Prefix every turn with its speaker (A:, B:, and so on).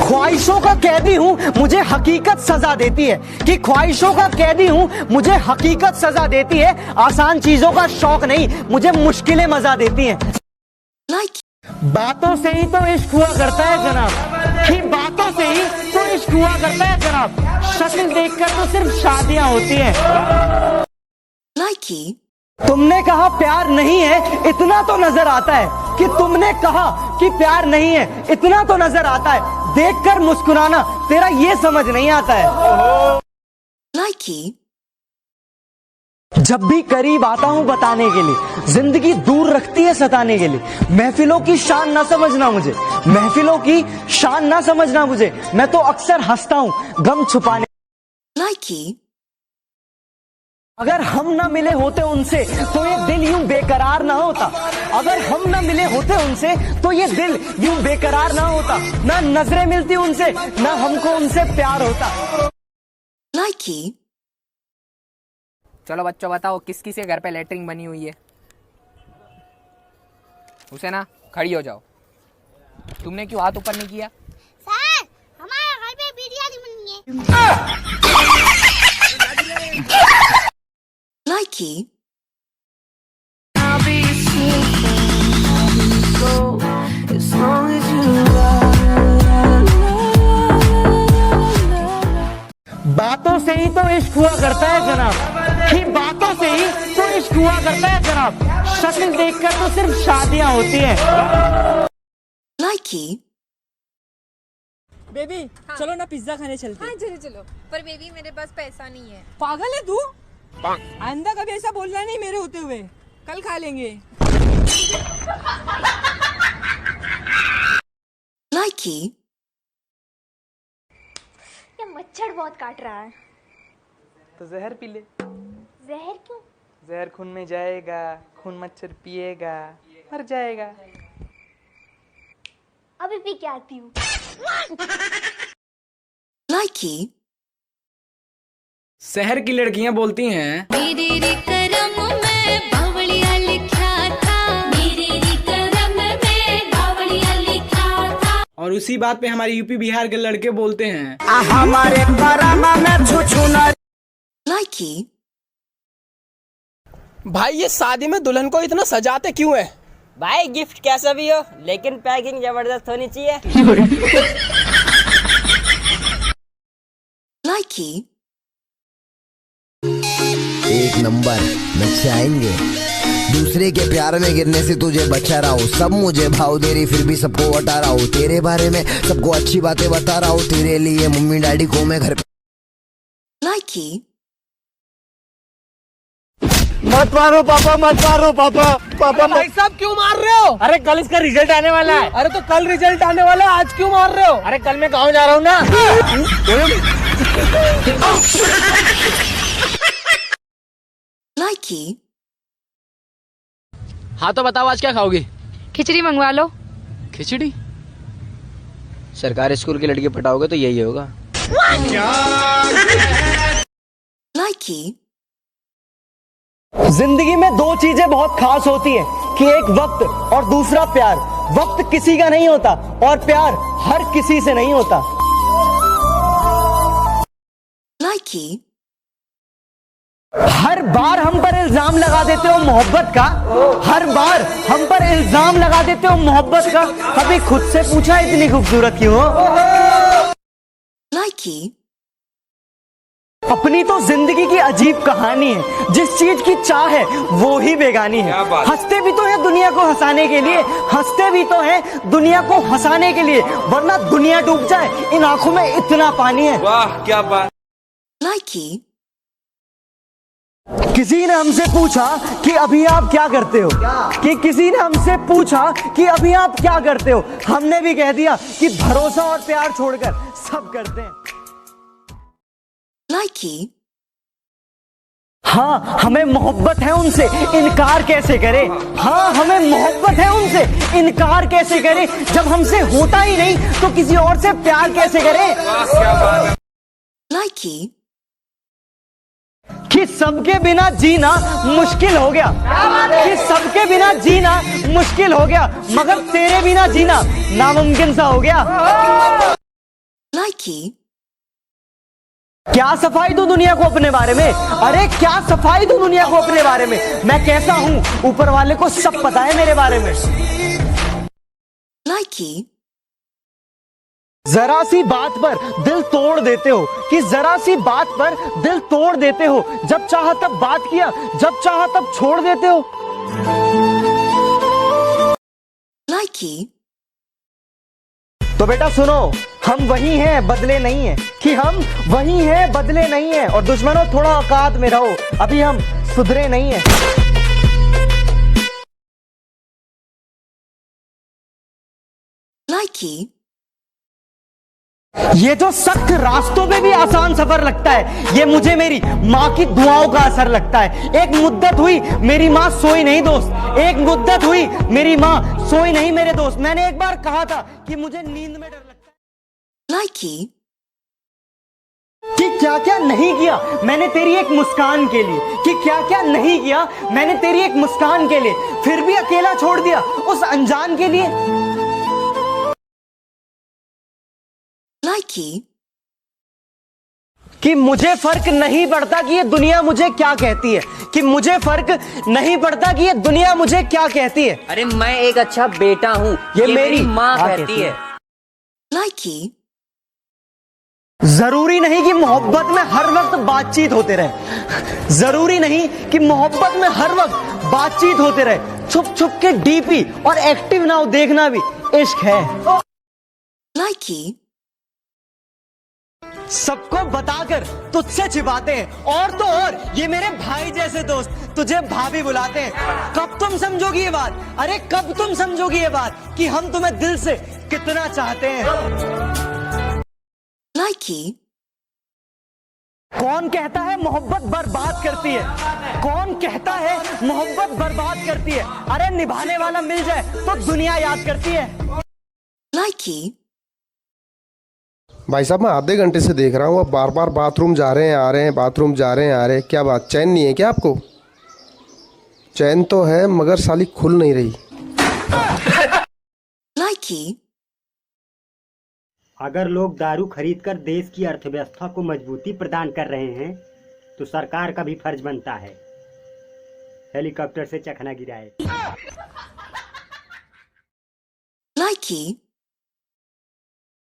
A: ख्वाहिशों का कैदी हूँ मुझे हकीकत सजा देती है, कि ख्वाहिशों का कैदी हूँ मुझे हकीकत सजा देती है। आसान चीजों का शौक नहीं, मुझे मुश्किलें मजा देती हैं। बातों से ही तो इश्क हुआ करता है जनाब, कि बातों से ही तो इश्क हुआ करता है जनाब। शक्ल देखकर तो सिर्फ शादियां होती हैं। तुमने कहा प्यार नहीं है, इतना तो नजर आता है कि तुमने कहा कि प्यार नहीं है, इतना तो नजर आता है। देखकर मुस्कुराना तेरा ये समझ नहीं आता है। जब भी करीब आता हूँ बताने के लिए, जिंदगी दूर रखती है सताने के लिए। महफिलों की शान ना समझना मुझे, महफिलों की शान ना समझना मुझे। मैं तो अक्सर हंसता हूँ गम छुपाने। अगर हम ना मिले होते उनसे तो ये दिल यूं बेकरार ना होता। अगर हम ना मिले होते उनसे तो ये दिल यूं बेकरार ना होता। ना नजरें मिलती उनसे, ना हमको उनसे प्यार होता।
B: चलो बच्चों बताओ किस किस के घर पे लेटरिन बनी हुई है? उसे ना खड़ी हो जाओ। तुमने क्यों हाथ ऊपर नहीं किया?
C: सर, हमारे घर पे बिरयानी बनी है।
A: बातों से ही तो इश्क हुआ करता है जनाब, कि बातों से ही तो इश्क हुआ करता है जनाब। शक्ल देखकर तो सिर्फ शादियां होती हैं।
D: बेबी चलो ना पिज्जा खाने चलते हैं।
E: हाँ चलो चलो, पर बेबी मेरे पास पैसा नहीं है।
D: पागल है तू? आइंदा कभी ऐसा बोलना नहीं मेरे होते हुए। कल खा लेंगे।
C: ये मच्छर बहुत काट रहा है।
F: तो जहर पी ले।
C: जहर क्यों?
F: जहर खून में जाएगा, खून मच्छर पिएगा, मर जाएगा।
C: अभी पी के आती हूँ।
B: शहर की लड़कियां बोलती हैं
G: मेरे रे करम में बावड़िया लिखा था, मेरे रे करम में बावड़िया लिखा था।
B: और उसी बात पे हमारे यूपी बिहार के लड़के बोलते हैं
A: हमारे में छुछुना।
D: भाई ये शादी में दुल्हन को इतना सजाते क्यों है?
H: भाई गिफ्ट कैसा भी हो लेकिन पैकिंग जबरदस्त होनी चाहिए।
I: एक नंबर नचाएंगे। दूसरे के प्यार में गिरने से तुझे बचा रहा हूँ। सब मुझे भाव दे रही फिर भी सबको हटा रहा हूँ। तेरे बारे में सबको अच्छी बातें बता रहा हूँ। तेरे लिए मम्मी डैडी को मैं घर पे।
A: मत मारो पापा, मत मारो पापा। पापा
D: भाई साहब क्यों मार रहे हो?
A: अरे कल इसका रिजल्ट आने वाला है।
D: अरे तो कल रिजल्ट आने वाला है, आज क्यों मार रहे हो?
A: अरे कल मैं गाँव जा रहा हूँ ना।
D: हाँ तो बताओ आज क्या खाओगी?
E: खिचड़ी मंगवा लो।
D: खिचड़ी?
H: सरकारी स्कूल की लड़की पटाओगे तो यही होगा।
A: जिंदगी में दो चीजें बहुत खास होती हैं, कि एक वक्त और दूसरा प्यार। वक्त किसी का नहीं होता और प्यार हर किसी से नहीं होता। हर बार हम पर इल्जाम लगा देते हो मोहब्बत का, हर बार हम पर इल्जाम लगा देते हो मोहब्बत का। कभी खुद से पूछा इतनी खूबसूरत क्यों हो? अपनी तो जिंदगी की अजीब कहानी है, जिस चीज की चाह है वो ही बेगानी है। हंसते भी तो है दुनिया को हंसाने के लिए, हंसते भी तो है दुनिया को हंसाने के लिए, वरना दुनिया डूब जाए इन आंखों में इतना पानी है।
F: वाह क्या बात।
A: किसी ने हमसे पूछा कि अभी आप क्या करते हो, कि किसी ने हमसे पूछा कि अभी आप क्या करते हो। हमने भी कह दिया कि भरोसा और प्यार छोड़कर सब करते हैं। हाँ हमें मोहब्बत है उनसे, इनकार कैसे करें। हाँ हमें मोहब्बत है उनसे, इनकार कैसे करें। जब हमसे होता ही नहीं तो किसी और से प्यार कैसे करें। कि सबके बिना जीना मुश्किल हो गया, कि सबके बिना जीना मुश्किल हो गया, मगर तेरे बिना जीना नामुमकिन सा हो गया।
G: लाइकी
A: क्या सफाई दूं दुनिया को अपने बारे में? अरे क्या सफाई दूं दुनिया को अपने बारे में? मैं कैसा हूं ऊपर वाले को सब पता है मेरे बारे में।
G: लाइकी
A: जरा सी बात पर दिल तोड़ देते हो, कि जरा सी बात पर दिल तोड़ देते हो। जब चाहा तब बात किया, जब चाहा तब छोड़ देते हो।
G: लाइकी
A: तो बेटा सुनो, हम वही हैं बदले नहीं हैं, कि हम वही हैं बदले नहीं हैं। और दुश्मनों थोड़ा औकात में रहो, अभी हम सुधरे नहीं हैं।
G: लाइकी
A: ये जो सख्त रास्तों पे भी आसान सफर लगता है, ये मुझे मेरी माँ की दुआओं का असर लगता है। एक मुद्दत हुई मेरी माँ सोई नहीं दोस्त, एक मुद्दत हुई मेरी माँ सोई नहीं मेरे दोस्त। मैंने एक बार कहा था कि मुझे नींद में डर लगता है।
G: लाइकी
A: कि क्या क्या नहीं किया मैंने तेरी एक मुस्कान के लिए, कि क्या क्या नहीं किया मैंने तेरी एक मुस्कान के लिए, फिर भी अकेला छोड़ दिया उस अनजान के लिए।
G: लाइकी
A: कि मुझे फर्क नहीं पड़ता कि ये दुनिया मुझे क्या कहती है, कि मुझे फर्क नहीं पड़ता कि ये दुनिया मुझे क्या कहती है।
H: अरे मैं एक अच्छा बेटा हूँ, ये मेरी माँ कहती है।
G: लाइकी
A: जरूरी नहीं कि मोहब्बत में हर वक्त बातचीत होते रहे, जरूरी नहीं कि मोहब्बत में हर वक्त बातचीत होते रहे। छुप छुप के डीपी और एक्टिव नाउ देखना भी इश्क है।
G: लाइकी
A: सबको बताकर तुझसे छिपाते हैं, और तो और ये मेरे भाई जैसे दोस्त तुझे भाभी बुलाते हैं। कब तुम समझोगी ये बात? अरे कब तुम समझोगी ये बात कि हम तुम्हें दिल से कितना चाहते हैं।
G: लाइकी
A: कौन कहता है मोहब्बत बर्बाद करती है? कौन कहता है मोहब्बत बर्बाद करती है? अरे निभाने वाला मिल जाए तो दुनिया याद करती है।
G: लाइकी
J: भाई साहब मैं आधे घंटे से देख रहा हूँ, आप बार बार बाथरूम जा रहे हैं आ रहे हैं, बाथरूम जा रहे हैं आ रहे हैं। क्या बात, चैन नहीं है क्या आपको? चैन तो है मगर साली खुल नहीं रही।
G: लाइकी
K: अगर लोग दारू खरीदकर देश की अर्थव्यवस्था को मजबूती प्रदान कर रहे हैं तो सरकार का भी फर्ज बनता है हेलीकॉप्टर से चखना गिराए।
G: लाइकी